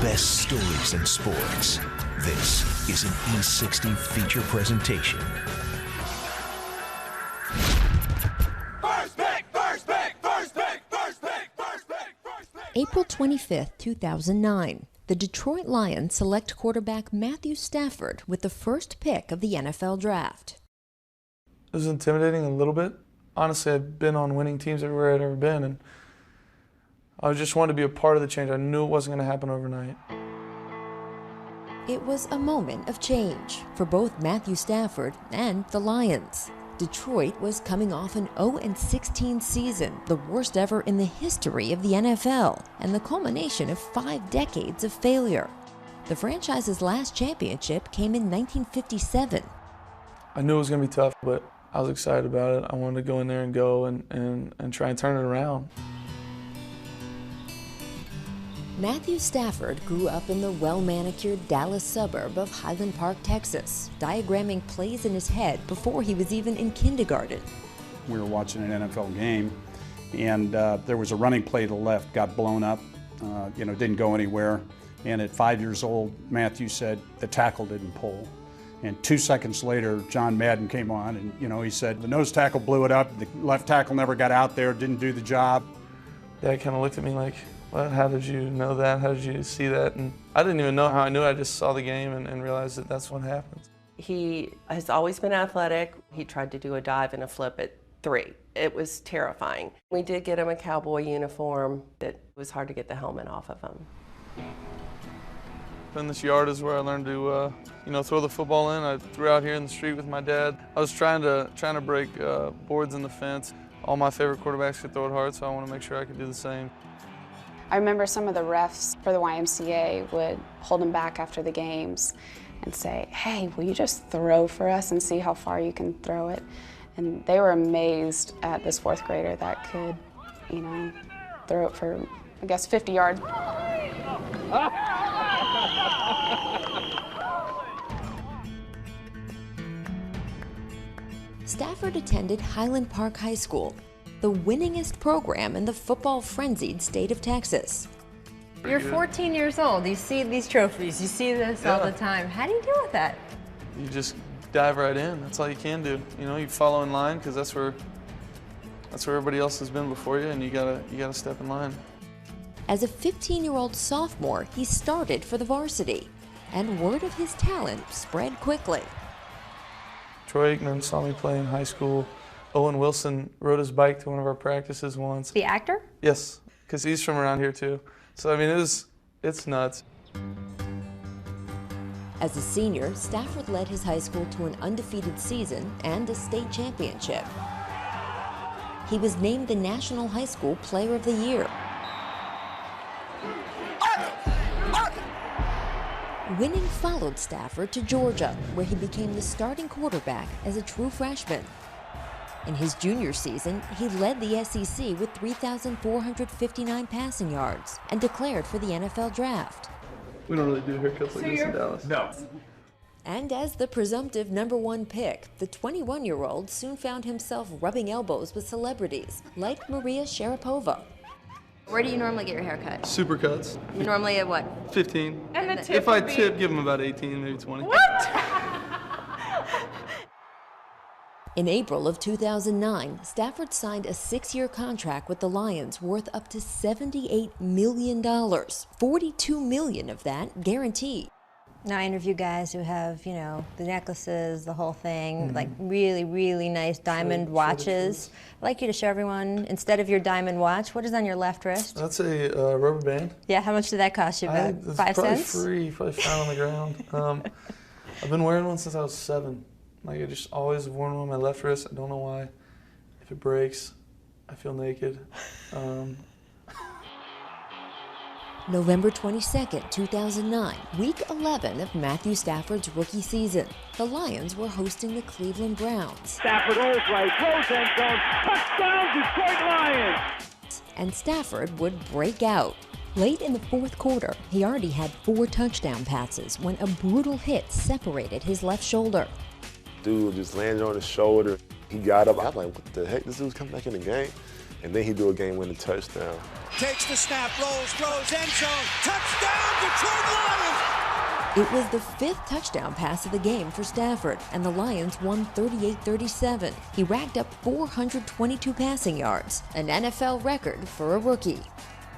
best stories in sports. This is an E60 feature presentation. First pick, first pick, first pick, first pick, first pick, first pick. April 25th, 2009. The Detroit Lions select quarterback Matthew Stafford with the first pick of the NFL draft. It was intimidating a little bit. Honestly, I'd been on winning teams everywhere I'd ever been, and I just wanted to be a part of the change. I knew it wasn't going to happen overnight. It was a moment of change for both Matthew Stafford and the Lions. Detroit was coming off an 0-16 season, the worst ever in the history of the NFL, and the culmination of 5 decades of failure. The franchise's last championship came in 1957. I knew it was going to be tough, but I was excited about it. I wanted to go in there and go and try and turn it around. Matthew Stafford grew up in the well-manicured Dallas suburb of Highland Park, Texas, diagramming plays in his head before he was even in kindergarten. We were watching an NFL game, and there was a running play to the left, got blown up, didn't go anywhere. And at 5 years old, Matthew said the tackle didn't pull. And 2 seconds later, John Madden came on, and he said the nose tackle blew it up, the left tackle never got out there, didn't do the job. Dad kind of looked at me like, "What? How did you know that? How did you see that?" And I didn't even know how I knew. I just saw the game and realized that that's what happens. He has always been athletic. He tried to do a dive and a flip at 3. It was terrifying. We did get him a cowboy uniform. It was hard to get the helmet off of him. In this yard is where I learned to, throw the football in. I threw out here in the street with my dad. I was trying to break boards in the fence. All my favorite quarterbacks could throw it hard, so I want to make sure I could do the same. I remember some of the refs for the YMCA would hold him back after the games and say, "Hey, will you just throw for us and see how far you can throw it?" And they were amazed at this 4th grader that could, throw it for, 50 yards. Stafford attended Highland Park High School, the winningest program in the football-frenzied state of Texas. You're 14 years old. You see these trophies. You see this all the time. How do you deal with that? You just dive right in. That's all you can do. You follow in line because that's where everybody else has been before you, and you gotta step in line. As a 15-year-old sophomore, he started for the varsity, and word of his talent spread quickly. Troy Aikman saw me play in high school. Owen Wilson rode his bike to one of our practices once. The actor? Yes, because he's from around here too. So it's nuts. As a senior, Stafford led his high school to an undefeated season and a state championship. He was named the National High School Player of the Year. Winning followed Stafford to Georgia, where he became the starting quarterback as a true freshman. In his junior season, he led the SEC with 3,459 passing yards and declared for the NFL draft. We don't really do haircuts like this in Dallas. No. And as the presumptive #1 pick, the 21-year-old soon found himself rubbing elbows with celebrities like Maria Sharapova. Where do you normally get your hair cut? Supercuts. Normally at what? 15. And the tip If I would be- tip, give them about 18, maybe 20. What? In April of 2009, Stafford signed a 6-year contract with the Lions worth up to $78 million, $42 million of that guaranteed. Now I interview guys who have, the necklaces, the whole thing, like really, really nice diamond watches. I'd like you to show everyone, instead of your diamond watch, what is on your left wrist? That's a rubber band. Yeah, how much did that cost you? About It's 5 probably cents? free, probably found on the ground. I've been wearing one since I was 7. I just always have worn one on my left wrist. I don't know why. If it breaks, I feel naked. November 22nd, 2009, week 11 of Matthew Stafford's rookie season. The Lions were hosting the Cleveland Browns. Stafford holds right, throws end zone, touchdown Detroit Lions! And Stafford would break out. Late in the 4th quarter, he already had 4 touchdown passes when a brutal hit separated his left shoulder. Dude just landed on his shoulder. He got up. I was like, what the heck? This dude's coming back in the game? And then he do a game-winning touchdown. Takes the snap, rolls, throws, end zone, touchdown, Detroit It was the 5th touchdown pass of the game for Stafford, and the Lions won 38-37. He racked up 422 passing yards, an NFL record for a rookie.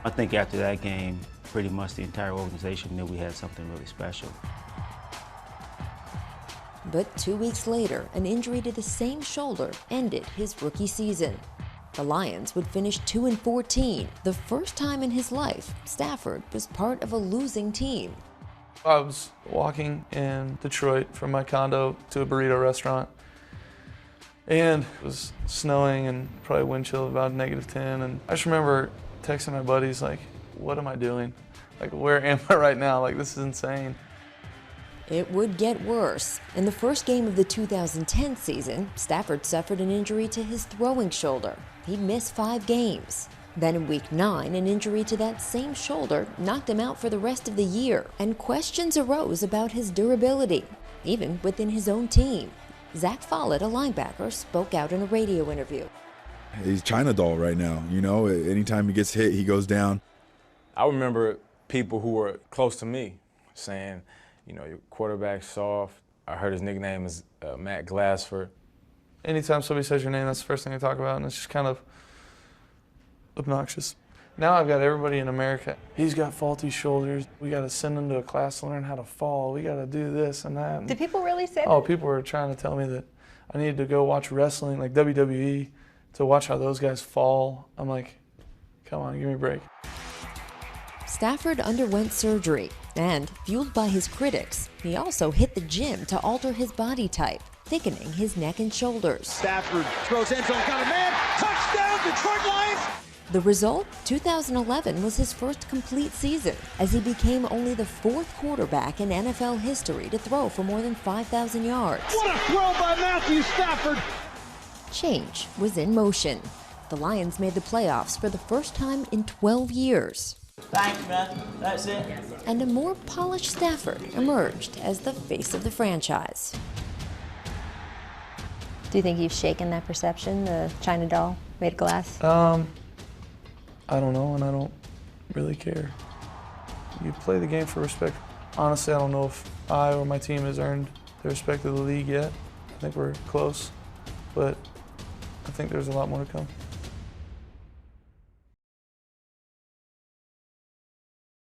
I think after that game, pretty much the entire organization knew we had something really special. But 2 weeks later, an injury to the same shoulder ended his rookie season. The Lions would finish 2-14, the first time in his life Stafford was part of a losing team. I was walking in Detroit from my condo to a burrito restaurant, and it was snowing and probably wind chill of about -10, and I just remember texting my buddies like, what am I doing? Like, where am I right now? Like, this is insane. It would get worse. In the first game of the 2010 season, Stafford suffered an injury to his throwing shoulder. He'd miss 5 games. Then in week 9, an injury to that same shoulder knocked him out for the rest of the year, and questions arose about his durability, even within his own team. Zach Follett, a linebacker, spoke out in a radio interview. He's China doll right now, you know, anytime he gets hit, he goes down. I remember people who were close to me saying, you know, your quarterback's soft. I heard his nickname is Matt Glassford. Anytime somebody says your name, that's the first thing they talk about, and it's just kind of obnoxious. Now I've got everybody in America. He's got faulty shoulders. We got to send him to a class to learn how to fall. We got to do this and that. Did people really say that? Oh, people were trying to tell me that I needed to go watch wrestling, like WWE, to watch how those guys fall. I'm like, come on, give me a break. Stafford underwent surgery, and fueled by his critics, he also hit the gym to alter his body type, thickening his neck and shoulders. Stafford throws end zone, got a man, touchdown, Detroit Lions! The result, 2011 was his first complete season, as he became only the 4th quarterback in NFL history to throw for more than 5,000 yards. What a throw by Matthew Stafford! Change was in motion. The Lions made the playoffs for the first time in 12 years. Thanks, man. That's it. And a more polished Stafford emerged as the face of the franchise. Do you think you've shaken that perception, the China doll made of glass? I don't know, and I don't really care. You play the game for respect. Honestly, I don't know if I or my team has earned the respect of the league yet. I think we're close, but I think there's a lot more to come.